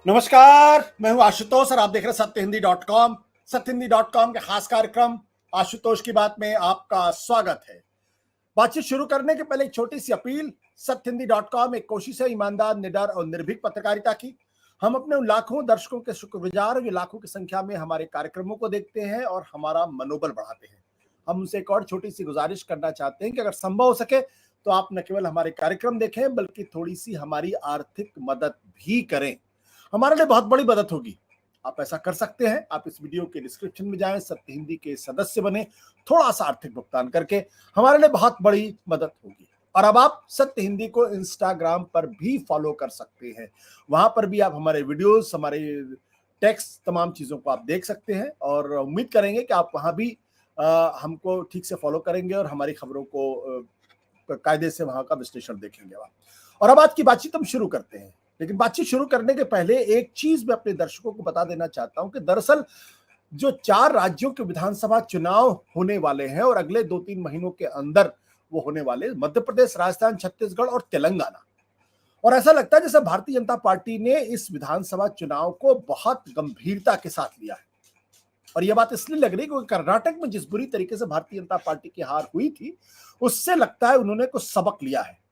नमस्कार, मैं हूं आशुतोष और आप देख रहे हैं सत्यहिंदी.com। सत्यहिंदी.com के खास कार्यक्रम आशुतोष की बात में आपका स्वागत है। बातचीत शुरू करने के पहले एक छोटी सी अपील। सत्यहिंदी.com एक कोशिश है ईमानदार, निडर और निर्भीक पत्रकारिता की। हम अपने उन लाखों दर्शकों के शुक्रगुजार हैं जो लाखों की संख्या में हमारे कार्यक्रमों को देखते हैं और हमारा मनोबल बढ़ाते हैं। हम उनसे एक और छोटी सी गुजारिश करना चाहते हैं कि अगर संभव हो सके तो आप न केवल हमारे कार्यक्रम देखें बल्कि थोड़ी सी हमारी आर्थिक मदद भी करें। हमारे लिए बहुत बड़ी मदद होगी। आप ऐसा कर सकते हैं। आप इस वीडियो के डिस्क्रिप्शन में जाएं, सत्य हिंदी के सदस्य बने, थोड़ा सा आर्थिक भुगतान करके हमारे लिए बहुत बड़ी मदद होगी। और अब आप सत्य हिंदी को इंस्टाग्राम पर भी फॉलो कर सकते हैं। वहां पर भी आप हमारे वीडियोस, हमारे टेक्स्ट, तमाम चीजों को आप देख सकते हैं और उम्मीद करेंगे कि आप वहां भी हमको ठीक से फॉलो करेंगे और हमारी खबरों को कायदे से वहां का विश्लेषण देखेंगे। और अब आज की बातचीत हम शुरू करते हैं। लेकिन बातचीत शुरू करने के पहले एक चीज मैं अपने दर्शकों को बता देना चाहता हूं कि दरअसल जो 4 राज्यों के विधानसभा चुनाव होने वाले हैं और अगले 2-3 महीनों के अंदर वो होने वाले, मध्य प्रदेश, राजस्थान, छत्तीसगढ़ और तेलंगाना। और ऐसा लगता है जैसे भारतीय जनता पार्टी ने इस विधानसभा चुनाव को बहुत गंभीरता के साथ लिया है। और यह बात इसलिए लग रही है क्योंकि कर्नाटक में जिस बुरी तरीके से भारतीय जनता पार्टी की हार हुई थी, उससे लगता है उन्होंने कुछ सबक लिया है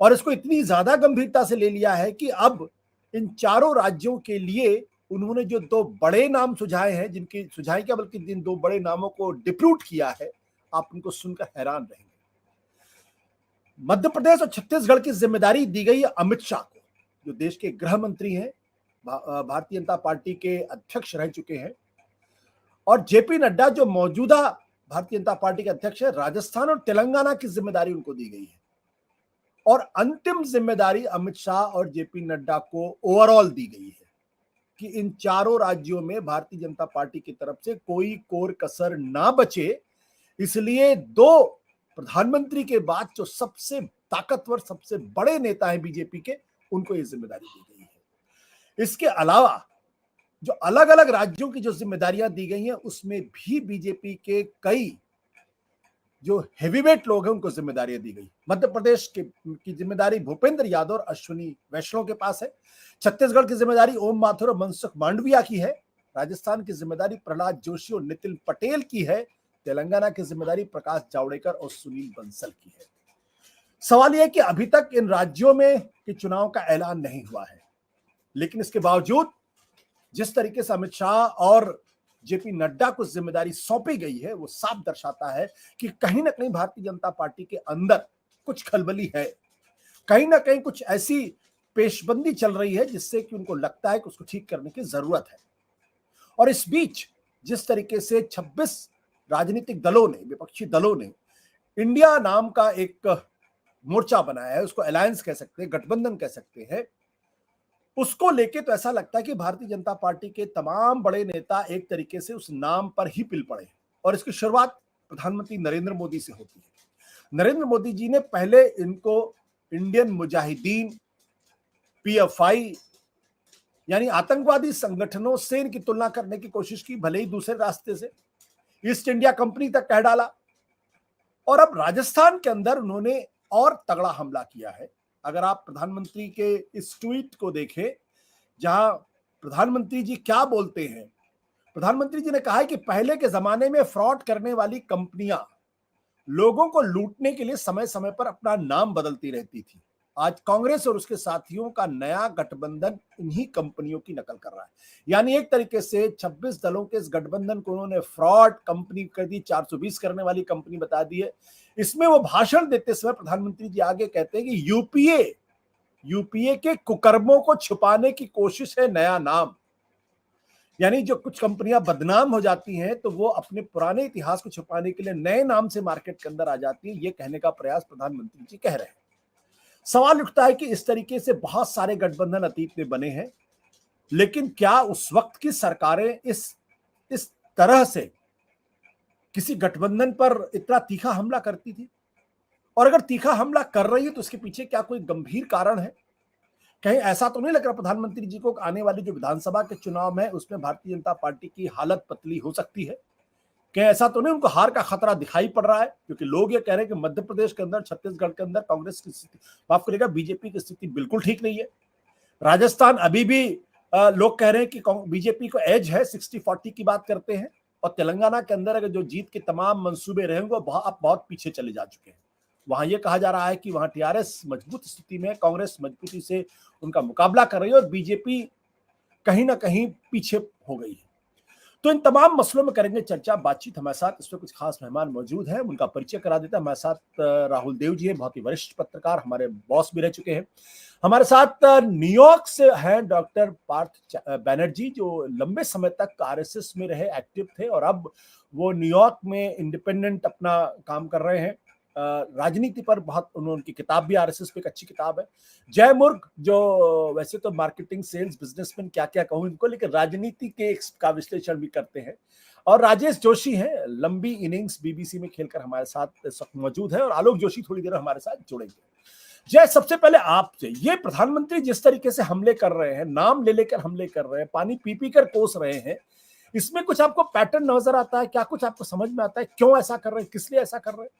और इसको इतनी ज्यादा गंभीरता से ले लिया है कि अब इन चारों राज्यों के लिए उन्होंने जो 2 बड़े नाम सुझाए हैं, जिनकी सुझाई क्या बल्कि जिन 2 बड़े नामों को डिप्रूट किया है, आप उनको सुनकर हैरान रहेंगे। मध्य प्रदेश और छत्तीसगढ़ की जिम्मेदारी दी गई है अमित शाह को, जो देश के गृह मंत्री हैं, भारतीय जनता पार्टी के अध्यक्ष रह चुके हैं। और जेपी नड्डा जो मौजूदा भारतीय जनता पार्टी के अध्यक्ष है, राजस्थान और तेलंगाना की जिम्मेदारी उनको दी गई है। और अंतिम जिम्मेदारी अमित शाह और जेपी नड्डा को ओवरऑल दी गई है कि इन चारों राज्यों में भारतीय जनता पार्टी की तरफ से कोई कोर कसर ना बचे। इसलिए 2 प्रधानमंत्री के बाद जो सबसे ताकतवर, सबसे बड़े नेता हैं बीजेपी के, उनको ये जिम्मेदारी दी गई है। इसके अलावा जो अलग अलग राज्यों की जो जिम्मेदारियां दी गई हैं, उसमें भी बीजेपी के कई जो हेवीवेट लोग हैं उनको जिम्मेदारियां दी गई। मध्य प्रदेश की जिम्मेदारी भूपेंद्र यादव और अश्विनी वैष्णव के पास है। छत्तीसगढ़ की जिम्मेदारी ओम माथुर और मनसुख मांडविया की है। राजस्थान की जिम्मेदारी प्रहलाद जोशी और नितिन पटेल की है। तेलंगाना की जिम्मेदारी प्रकाश जावड़ेकर और सुनील बंसल की है। सवाल यह है कि अभी तक इन राज्यों में के चुनाव का ऐलान नहीं हुआ है, लेकिन इसके बावजूद जिस तरीके से अमित शाह और जेपी नड्डा को जिम्मेदारी सौंपी गई है, वो साफ दर्शाता है कि कहीं ना कहीं भारतीय जनता पार्टी के अंदर कुछ खलबली है। कहीं ना कहीं कुछ ऐसी पेशबंदी चल रही है जिससे कि उनको लगता है कि उसको ठीक करने की जरूरत है। और इस बीच जिस तरीके से 26 राजनीतिक दलों ने, विपक्षी दलों ने इंडिया नाम का एक मोर्चा बनाया है, उसको अलायंस कह सकते हैं, गठबंधन कह सकते हैं, उसको लेके तो ऐसा लगता है कि भारतीय जनता पार्टी के तमाम बड़े नेता एक तरीके से उस नाम पर ही पिल पड़े। और इसकी शुरुआत प्रधानमंत्री नरेंद्र मोदी से होती है। नरेंद्र मोदी जी ने पहले इनको इंडियन मुजाहिदीन, पीएफआई यानी आतंकवादी संगठनों से इनकी तुलना करने की कोशिश की, भले ही दूसरे रास्ते से, ईस्ट इंडिया कंपनी तक कह डाला। और अब राजस्थान के अंदर उन्होंने और तगड़ा हमला किया है। अगर आप प्रधानमंत्री के इस ट्वीट को देखें, जहां प्रधानमंत्री जी क्या बोलते हैं, प्रधानमंत्री जी ने कहा है कि पहले के जमाने में फ्रॉड करने वाली कंपनियां लोगों को लूटने के लिए समय समय पर अपना नाम बदलती रहती थी। आज कांग्रेस और उसके साथियों का नया गठबंधन इन्हीं कंपनियों की नकल कर रहा है। यानी एक तरीके से 26 दलों के इस गठबंधन को उन्होंने फ्रॉड कंपनी कर दी, 420 करने वाली कंपनी बता दी है। इसमें वो भाषण देते समय प्रधानमंत्री जी आगे कहते हैं कि यूपीए के कुकर्मों को छुपाने की कोशिश है नया नाम। यानी जो कुछ कंपनियां बदनाम हो जाती हैं तो वो अपने पुराने इतिहास को छुपाने के लिए नए नाम से मार्केट के अंदर आ जाती है। ये कहने का प्रयास प्रधानमंत्री जी कह रहे हैं। सवाल उठता है कि इस तरीके से बहुत सारे गठबंधन अतीत में बने हैं, लेकिन क्या उस वक्त की सरकारें इस तरह से किसी गठबंधन पर इतना तीखा हमला करती थी? और अगर तीखा हमला कर रही है तो उसके पीछे क्या कोई गंभीर कारण है? कहीं ऐसा तो नहीं लग रहा प्रधानमंत्री जी को आने वाली जो विधानसभा के चुनाव है उसमें भारतीय जनता पार्टी की हालत पतली हो सकती है? कहीं ऐसा तो नहीं उनको हार का खतरा दिखाई पड़ रहा है? क्योंकि लोग ये कह रहे हैं कि मध्य प्रदेश के अंदर, छत्तीसगढ़ के अंदर कांग्रेस की स्थिति, माफ करिएगा, बीजेपी की स्थिति बिल्कुल ठीक नहीं है। राजस्थान अभी भी लोग कह रहे हैं कि बीजेपी को एज है, 60-40 की बात करते हैं, और तेलंगाना के अंदर अगर जो जीत के तमाम मंसूबे रहेंगे वो अब बहुत पीछे चले जा चुके हैं। वहां ये कहा जा रहा है कि वहां टीआरएस मजबूत स्थिति में, कांग्रेस मजबूती से उनका मुकाबला कर रही है और बीजेपी कहीं ना कहीं पीछे हो गई है। तो इन तमाम मसलों में करेंगे चर्चा, बातचीत। हमारे साथ इसमें कुछ खास मेहमान मौजूद हैं, उनका परिचय करा देता है। हमारे साथ राहुल देव जी हैं, बहुत ही वरिष्ठ पत्रकार, हमारे बॉस भी रह चुके हैं। हमारे साथ न्यूयॉर्क से हैं डॉक्टर पार्थ बैनर्जी, जो लंबे समय तक आरएसएस में रहे, एक्टिव थे, और अब वो न्यूयॉर्क में इंडिपेंडेंट अपना काम कर रहे हैं। राजनीति पर बहुत उनकी किताब भी आरएसएस पे एक अच्छी किताब है। जय मुर्ग, जो वैसे तो मार्केटिंग, सेल्स, बिजनेसमैन, क्या क्या कहूं इनको, लेकिन राजनीति के का विश्लेषण भी करते हैं। और राजेश जोशी हैं, लंबी इनिंग्स बीबीसी में खेलकर हमारे साथ इस वक्त मौजूद है, और आलोक जोशी थोड़ी देर हमारे साथ जुड़ेंगे। जय, सबसे पहले आपसे, ये प्रधानमंत्री जिस तरीके से हमले कर रहे हैं, नाम ले लेकर हमले कर रहे हैं, पानी पी पी कर कोस रहे हैं, इसमें कुछ आपको पैटर्न नजर आता है? क्या कुछ आपको समझ में आता है क्यों ऐसा कर रहे हैं, किस लिए ऐसा कर रहे हैं?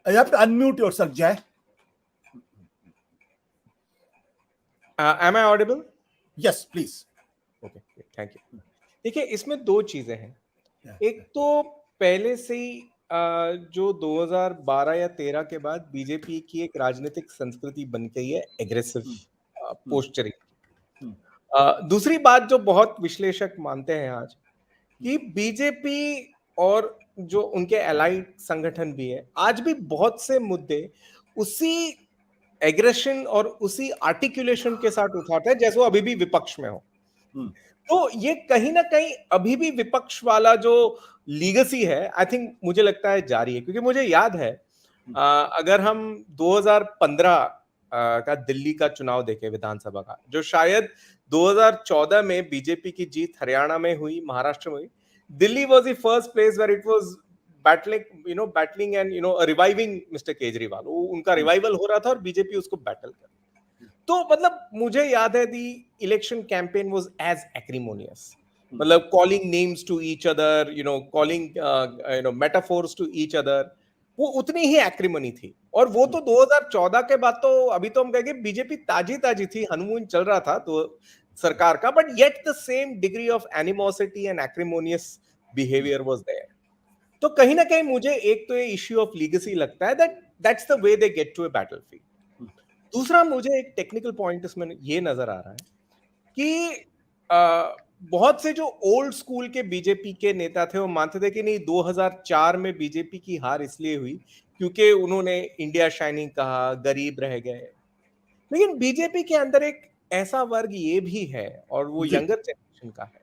You have to unmute yourself, Jay. Am I audible? Yes, please. Okay, thank you. देखिए, इसमें दो चीजें हैं। एक तो पहले से ही जो 2012 या 13 के बाद बीजेपी की एक राजनीतिक संस्कृति बन गई है, एग्रेसिव पोस्चरिंग। दूसरी बात जो बहुत विश्लेषक मानते हैं आज, कि बीजेपी और जो उनके एलाइड संगठन भी है, आज भी बहुत से मुद्दे उसी एग्रेशन और उसी आर्टिकुलेशन के साथ उठाते हैं जैसे वो अभी भी विपक्ष में हो। तो ये कहीं ना कहीं अभी भी विपक्ष वाला जो लीगेसी है, आई थिंक, मुझे लगता है जारी है। क्योंकि मुझे याद है, अगर हम 2015 का दिल्ली का चुनाव देखें, विधानसभा का, जो शायद 2014 में बीजेपी की जीत हरियाणा में हुई, महाराष्ट्र में हुई, Delhi was the first place where it was battling and reviving Mr. Kejriwal. उनका रिवाइवल हो रहा था और बीजेपी उसको बैटल कर रही थी। तो मतलब मुझे याद है the election campaign was as acrimonious, मतलब calling names to each other, calling metaphors to each other, वो उतनी ही एक्रिमनी थी। और वो तो 2014 के बाद तो अभी तो हम कहेंगे बीजेपी ताजी ताजी थी, हनीमून चल रहा था तो सरकार का, but yet the same degree of animosity and acrimonious behaviour was there. तो कहीं ना कहीं मुझे एक तो ये इश्यू ऑफ लीगेसी लगता है, that's the way they get to a battlefield. दूसरा मुझे एक टेक्निकल पॉइंट इसमें ये नजर आ रहा है कि बहुत से जो ओल्ड स्कूल के बीजेपी के नेता थे वो मानते थे कि नहीं, 2004 में बीजेपी की हार इसलिए हुई क्योंकि उन्होंने इंडिया शाइनिंग कहा, गरीब रह गए। लेकिन बीजेपी के अंदर एक ऐसा वर्ग ये भी है, और वो यंगर जनरेशन का है,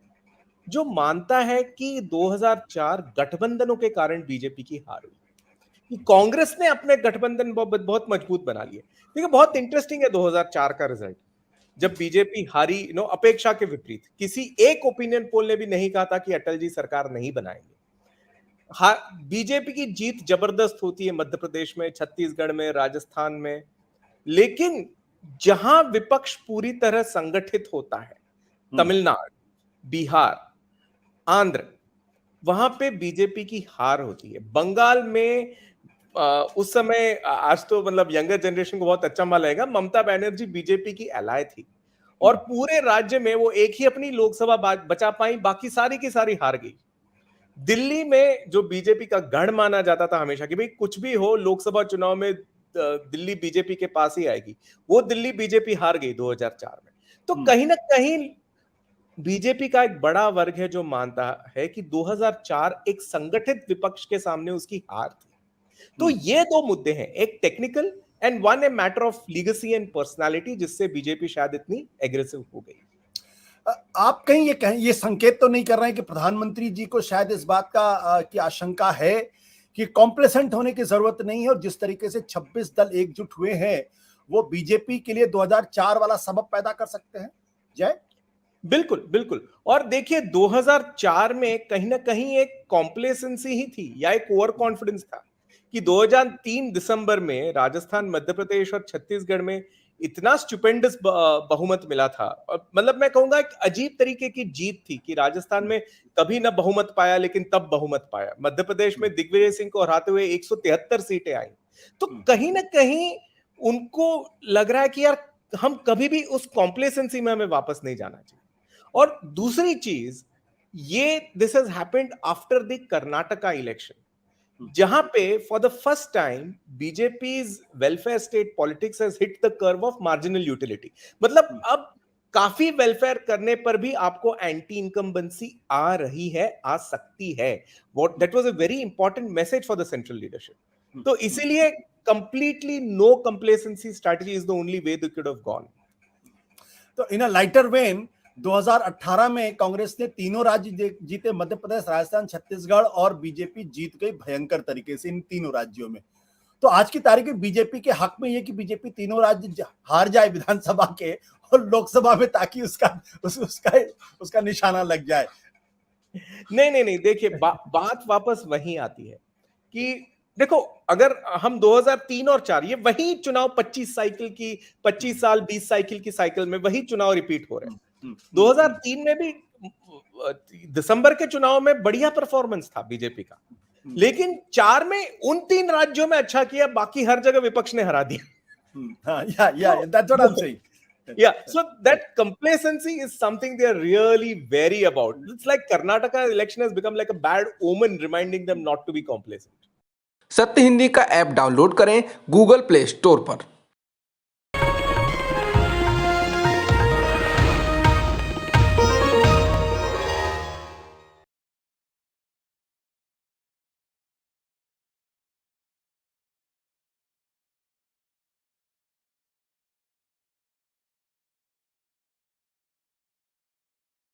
जो मानता है कि 2004 गठबंधनों के कारण बीजेपी की हार हुई, कि कांग्रेस ने अपने गठबंधन बहुत मजबूत बना लिए। देखिए, बहुत इंटरेस्टिंग है 2004 का रिजल्ट, जब बीजेपी हारी, अपेक्षा के विपरीत। किसी एक ओपिनियन पोल ने भी नहीं कहा था कि अटल जी सरकार नहीं बनाएंगे। बीजेपी की जीत जबरदस्त होती है मध्य प्रदेश में, छत्तीसगढ़ में, राजस्थान में, लेकिन जहां विपक्ष पूरी तरह संगठित होता है, तमिलनाडु, बिहार, आंध्र, वहां पे बीजेपी की हार होती है। बंगाल में उस समय, आज तो मतलब यंगर जनरेशन को बहुत अच्छा मालूम है, ममता बनर्जी बीजेपी की एलाय थी, और पूरे राज्य में वो एक ही अपनी लोकसभा बचा पाई, बाकी सारी की सारी हार गई। दिल्ली में जो बीजेपी का गढ़ माना जाता था हमेशा कि भाई कुछ भी हो, लोकसभा चुनाव में दिल्ली बीजेपी के पास ही आएगी, वो दिल्ली बीजेपी हार गई 2004 में। तो कहीं ना कहीं बीजेपी का एक बड़ा वर्ग है जो मानता है कि 2004 एक संगठित विपक्ष के सामने उसकी हार थी। तो ये दो मुद्दे हैं, एक technical and one a matter of legacy and personality, जिससे बीजेपी शायद इतनी एग्रेसिव हो गई। आप कहीं ये संकेत तो नहीं कर रहे हैं कि प्रधानमंत्री जी को शायद इस बात का की आशंका है कि कॉम्प्लेसेंट होने की जरूरत नहीं है, और जिस तरीके से 26 दल एकजुट हुए हैं वो बीजेपी के लिए 2004 वाला सबब पैदा कर सकते हैं? जय, बिल्कुल बिल्कुल। और देखिए, 2004 में कहीं ना कहीं एक कॉम्प्लेसेंसी ही थी या एक ओवर कॉन्फिडेंस था कि 2003 दिसंबर में राजस्थान, मध्य प्रदेश और छत्तीसगढ़ में इतना स्टुपेंडस बहुमत मिला था। और मतलब मैं कहूंगा एक अजीब तरीके की जीत थी कि राजस्थान में कभी ना बहुमत पाया, लेकिन तब बहुमत पाया। मध्य प्रदेश में दिग्विजय सिंह को हराते हुए 173 सीटें आई। तो कहीं ना कहीं उनको लग रहा है कि यार हम कभी भी उस कॉम्प्लेसेंसी में हमें वापस नहीं जाना चाहिए। और दूसरी चीज, ये this has happened after the Karnataka election, जहां पे for the first time BJP's welfare state politics has hit the curve of marginal utility. मतलब अब काफी वेलफेयर करने पर भी आपको एंटी इनकम्बेंसी आ रही है, आ सकती है। What that was a very important message for the central leadership. तो इसीलिए completely no complacency strategy is the only way they could have gone. तो इन अ लाइटर वेन 2018 में कांग्रेस ने तीनों राज्य जीते, मध्य प्रदेश, राजस्थान, छत्तीसगढ़, और बीजेपी जीत गई भयंकर तरीके से इन तीनों राज्यों में। तो आज की तारीख में बीजेपी के हक में ये कि बीजेपी तीनों राज्य हार जाए विधानसभा के और लोकसभा में, ताकि उसका निशाना लग जाए। नहीं, देखिए बात वापस वहीं आती है कि देखो, अगर हम 2003 और 4 ये वही चुनाव 25 साल 20 साइकिल की साइकिल में वही चुनाव रिपीट हो रहे हैं। 2003 में भी दिसंबर के चुनाव में बढ़िया परफॉर्मेंस था बीजेपी का, लेकिन 4 में उन 3 राज्यों में अच्छा किया, बाकी हर जगह विपक्ष ने हरा दिया। That's what I'm saying. Yeah, so that complacency is something they are really wary about. It's like Karnataka election has become like a bad omen, reminding them not to be complacent. सत्य हिंदी का app download करें Google play store पर।